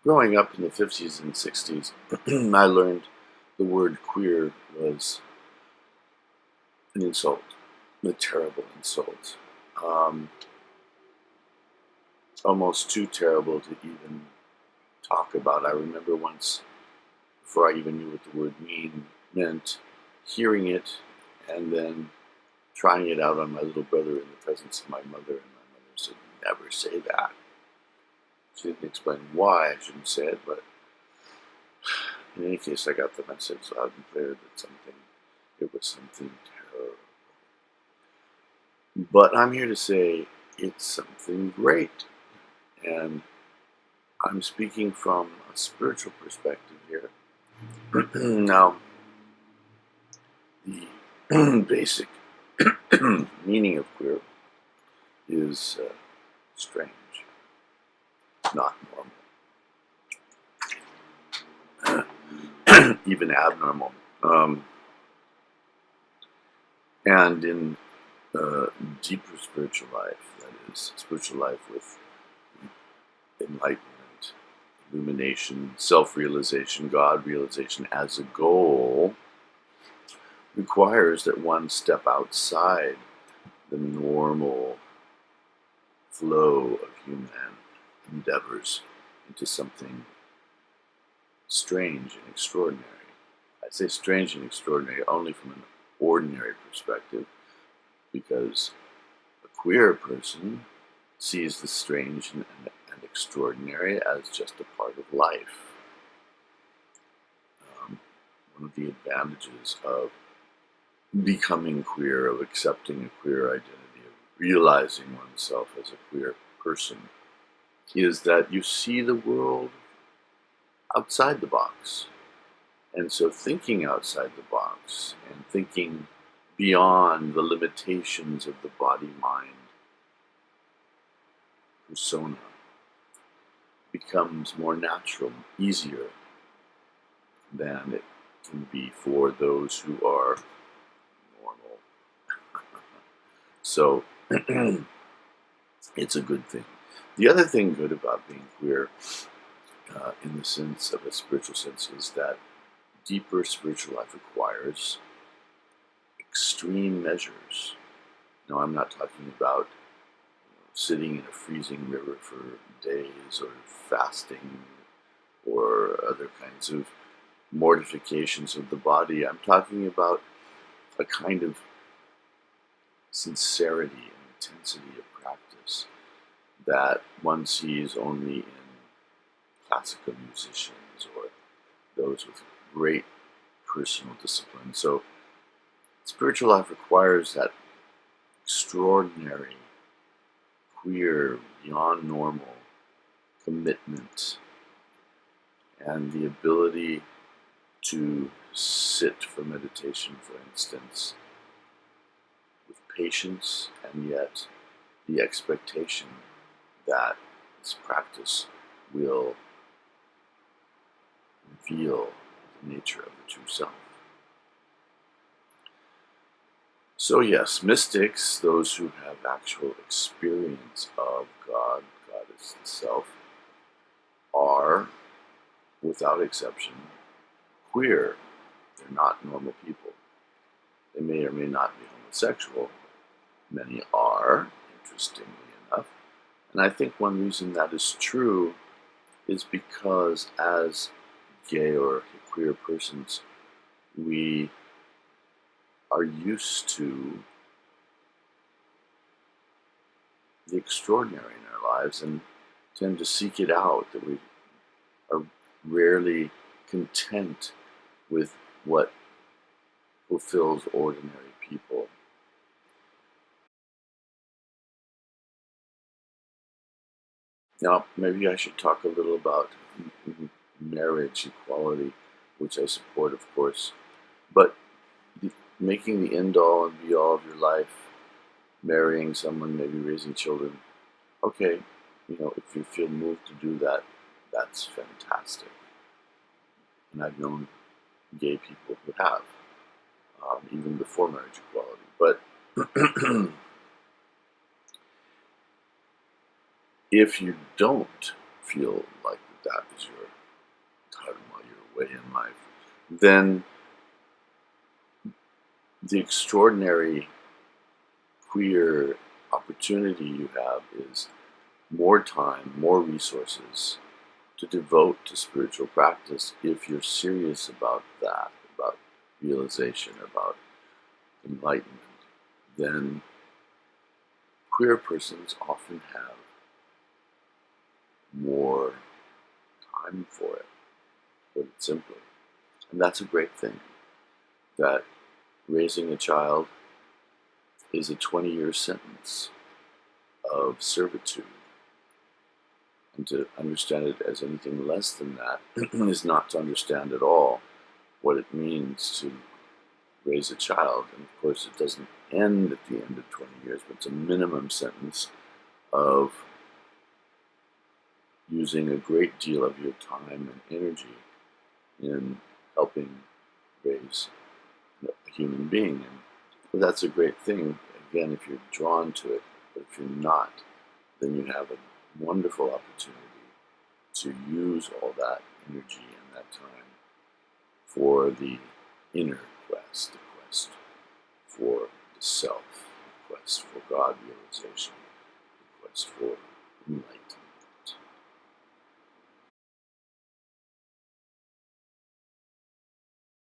Growing up in the 50s and 60s, I learned the word queer was an insult, a terrible insult. Um, Almost too terrible to even talk about. I remember once, before I even knew what the word meant, hearing it and then trying it out on my little brother in the presence of my mother, and my mother said, "Never say that." She didn't explain why I shouldn't say it, but in any case, I got the message loud and clear that it was something terrible. But I'm here to say it's something great. And I'm speaking from a spiritual perspective here. Now, the basic meaning of queer is strange, not normal, even abnormal. And in deeper spiritual life, that is, spiritual life with enlightenment, illumination, self-realization, God-realization as a goal, requires that one step outside the normal flow of human endeavors into something strange and extraordinary. I say strange and extraordinary only from an ordinary perspective, because a queer person sees the strange and extraordinary as just a part of life. One of the advantages of becoming queer, of accepting a queer identity, of realizing oneself as a queer person, is that you see the world outside the box. And so thinking outside the box and thinking beyond the limitations of the body-mind persona becomes more natural, easier than it can be for those who are normal. So it's a good thing. The other thing good about being queer, in the sense of a spiritual sense, is that deeper spiritual life requires extreme measures. Now, I'm not talking about sitting in a freezing river for days, or fasting, or other kinds of mortifications of the body. I'm talking about a kind of sincerity and intensity of practice that one sees only in classical musicians or those with great personal discipline. So spiritual life requires that extraordinary, queer, beyond normal commitment, and the ability to sit for meditation, for instance, with patience, and yet the expectation that this practice will reveal the nature of the true self. So yes, mystics, those who have actual experience of God, God is the self, are, without exception, queer. They're not normal people. They may or may not be homosexual. Many are, interestingly enough. And I think one reason that is true is because as gay or queer persons, we are used to the extraordinary in our lives and tend to seek it out, that we are rarely content with what fulfills ordinary people. Now, maybe I should talk a little about marriage equality, which I support, of course, but making the end-all and be-all of your life, marrying someone, maybe raising children, okay, if you feel moved to do that, that's fantastic. And I've known gay people who have, even before marriage equality. But if you don't feel like that is your way in life, then the extraordinary queer opportunity you have is more time, more resources to devote to spiritual practice if you're serious about that, about realization, about enlightenment. Then queer persons often have more time for it, put it simply. And that's a great thing, that raising a child is a 20-year sentence of servitude. And to understand it as anything less than that is not to understand at all what it means to raise a child. And of course, it doesn't end at the end of 20 years, but it's a minimum sentence of using a great deal of your time and energy in helping raise a human being. And that's a great thing, again, if you're drawn to it. But if you're not, then you have a wonderful opportunity to use all that energy and that time for the inner quest, the quest for the self, the quest for God realization, the quest for enlightenment.